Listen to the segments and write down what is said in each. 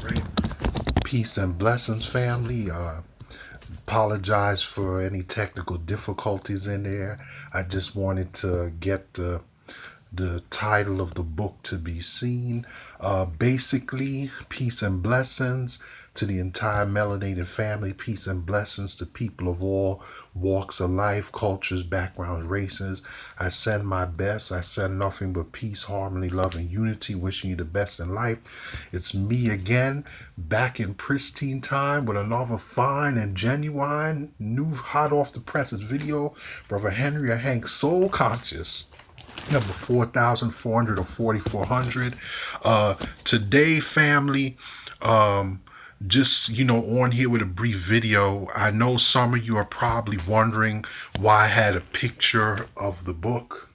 Right. Peace and blessings, family. Apologize for any technical difficulties in there. I just wanted to get the title of the book to be seen. Basically, peace and blessings to the entire melanated family. Peace and blessings to people of all walks of life, cultures, backgrounds, races. I send my best. I send nothing but peace, harmony, love, and unity. Wishing you the best in life. It's me again, back in pristine time with another fine and genuine, new, hot off the presses video. Brother Henry or Hank, Soul Conscious number 4,400 or 4,400. Today, family, just, on here with a brief video. I know some of you are probably wondering why I had a picture of the book,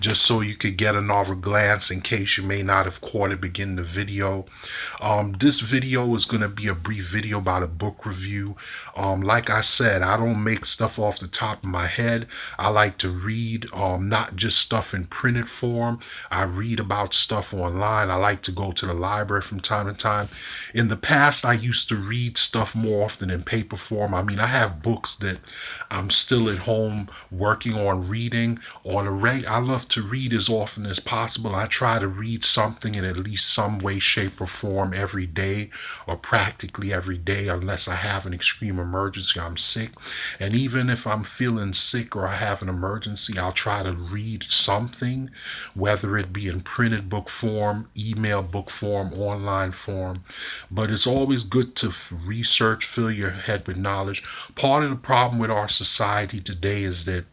just so you could get another glance in case you may not have caught it beginning the video. This video is going to be a brief video about a book review. Like I said, I don't make stuff off the top of my head. I like to read, not just stuff in printed form. I read about stuff online. I like to go to the library from time to time. In the past, I used to read stuff more often in paper form. I mean, I have books that I'm still at home working on reading on a I love to read as often as possible. I try to read something in at least some way, shape, or form every day, or practically every day, unless I have an extreme emergency, I'm sick. And even if I'm feeling sick or I have an emergency, I'll try to read something, whether it be in printed book form, email book form, online form. But it's always good to research, fill your head with knowledge. Part of the problem with our society today is that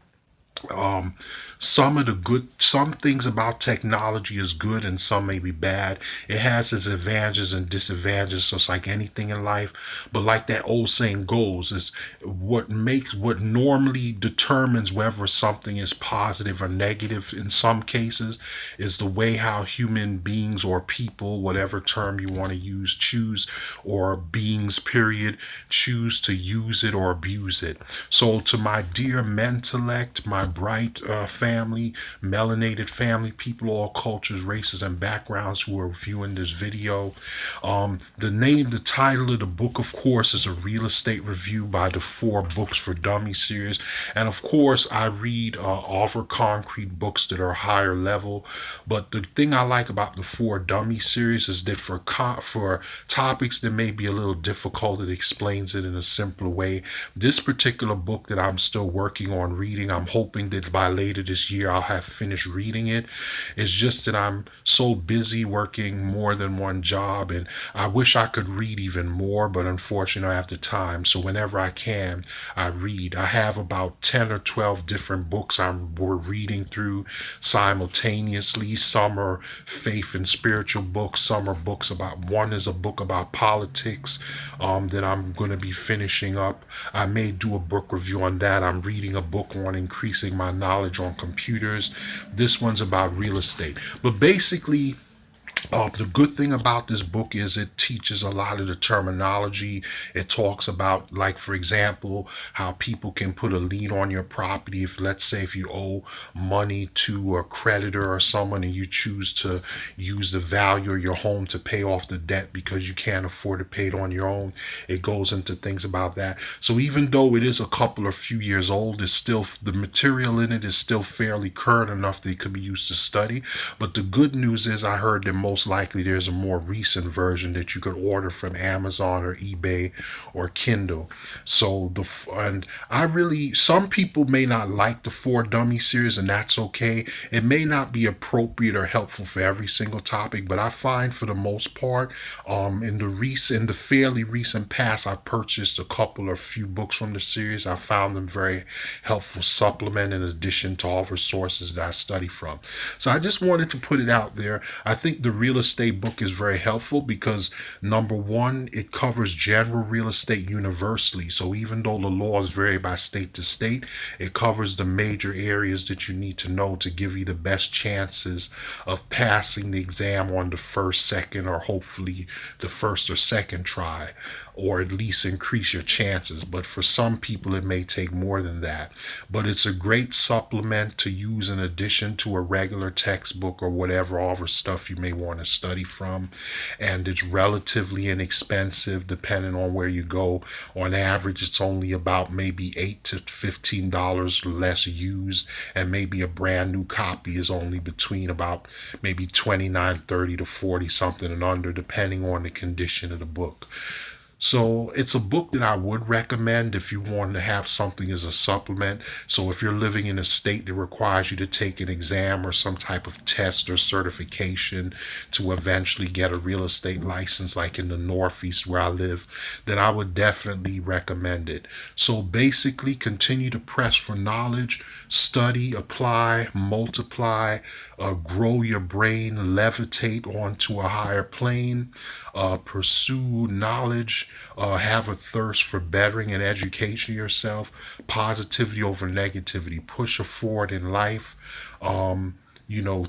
some things about technology is good and some may be bad. It has its advantages and disadvantages, just like anything in life. But like that old saying goes, is what normally determines whether something is positive or negative in some cases is the way how human beings or people, whatever term you want to use, choose, or beings period, choose to use it or abuse it. So to my dear mentellect, my bright family, melanated family, people, all cultures, races, and backgrounds who are viewing this video. The title of the book, of course, is a real estate review by the 4 Books for Dummies series. And of course, I read other concrete books that are higher level. But the thing I like about the 4 Dummies series is that for topics that may be a little difficult, it explains it in a simpler way. This particular book that I'm still working on reading, I'm hoping that by later this year I'll have finished reading it. It's just that I'm so busy working more than one job, and I wish I could read even more, but unfortunately I have the time. So whenever I can, I read. I have about 10 or 12 different books we're reading through simultaneously. Some are faith and spiritual books. Some are books about, one is a book about politics that I'm going to be finishing up. I may do a book review on that. I'm reading a book on increasing my knowledge on computers. This one's about real estate. But basically, the good thing about this book is it teaches a lot of the terminology. It talks about, like, for example, how people can put a lien on your property. If, let's say, if you owe money to a creditor or someone and you choose to use the value of your home to pay off the debt because you can't afford to pay it on your own, it goes into things about that. So even though it is a couple or few years old, it's still, the material in it is still fairly current enough that it could be used to study. But the good news is I heard that most likely there's a more recent version that you could order from Amazon or eBay or Kindle. So some people may not like the 4 Dummy series, and that's okay. It may not be appropriate or helpful for every single topic, but I find for the most part, in the fairly recent past, I purchased a couple or few books from the series. I found them very helpful supplement in addition to all the sources that I study from. So I just wanted to put it out there. I think the real estate book is very helpful because, number one, it covers general real estate universally. So even though the laws vary by state to state, it covers the major areas that you need to know to give you the best chances of passing the exam on the first, second, or hopefully the first or second try. or at least increase your chances. But for some people, it may take more than that. But it's a great supplement to use in addition to a regular textbook or whatever other stuff you may want to study from. And it's relatively inexpensive depending on where you go. On average, it's only about maybe $8 to $15 less used, and maybe a brand new copy is only between about maybe 29, 30 to 40 something and under, depending on the condition of the book. So it's a book that I would recommend if you want to have something as a supplement. So if you're living in a state that requires you to take an exam or some type of test or certification to eventually get a real estate license, like in the Northeast where I live, then I would definitely recommend it. So basically, continue to press for knowledge, study, apply, multiply, grow your brain, levitate onto a higher plane, pursue knowledge, have a thirst for bettering and education yourself, positivity over negativity, push forward in life.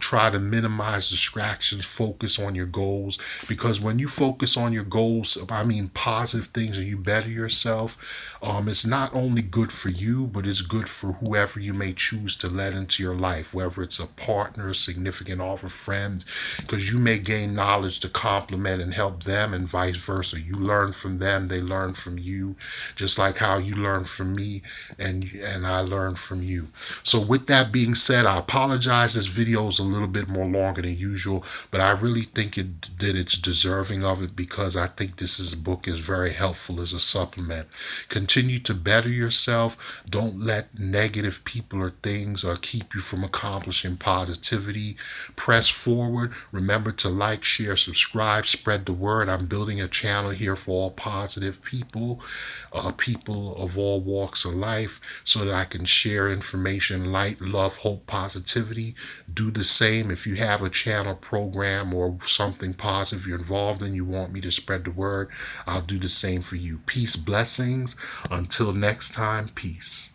Try to minimize distractions, focus on your goals. Because when you focus on your goals, I mean positive things, and you better yourself, it's not only good for you, but it's good for whoever you may choose to let into your life, whether it's a partner, significant other, friend, because you may gain knowledge to complement and help them, and vice versa. You learn from them, they learn from you, just like how you learn from me and I learn from you. So with that being said, I apologize. This video is a little bit more longer than usual, but I really think that it's deserving of it, because I think this book is very helpful as a supplement. Continue to better yourself. Don't let negative people or things keep you from accomplishing positivity. Press forward. Remember to like, share, subscribe, spread the word. I'm building a channel here for all positive people, people of all walks of life, so that I can share information, light, love, hope, positivity. Do the same if you have a channel, program, or something positive you're involved in, you want me to spread the word, I'll do the same for you. Peace, blessings. Until next time, peace.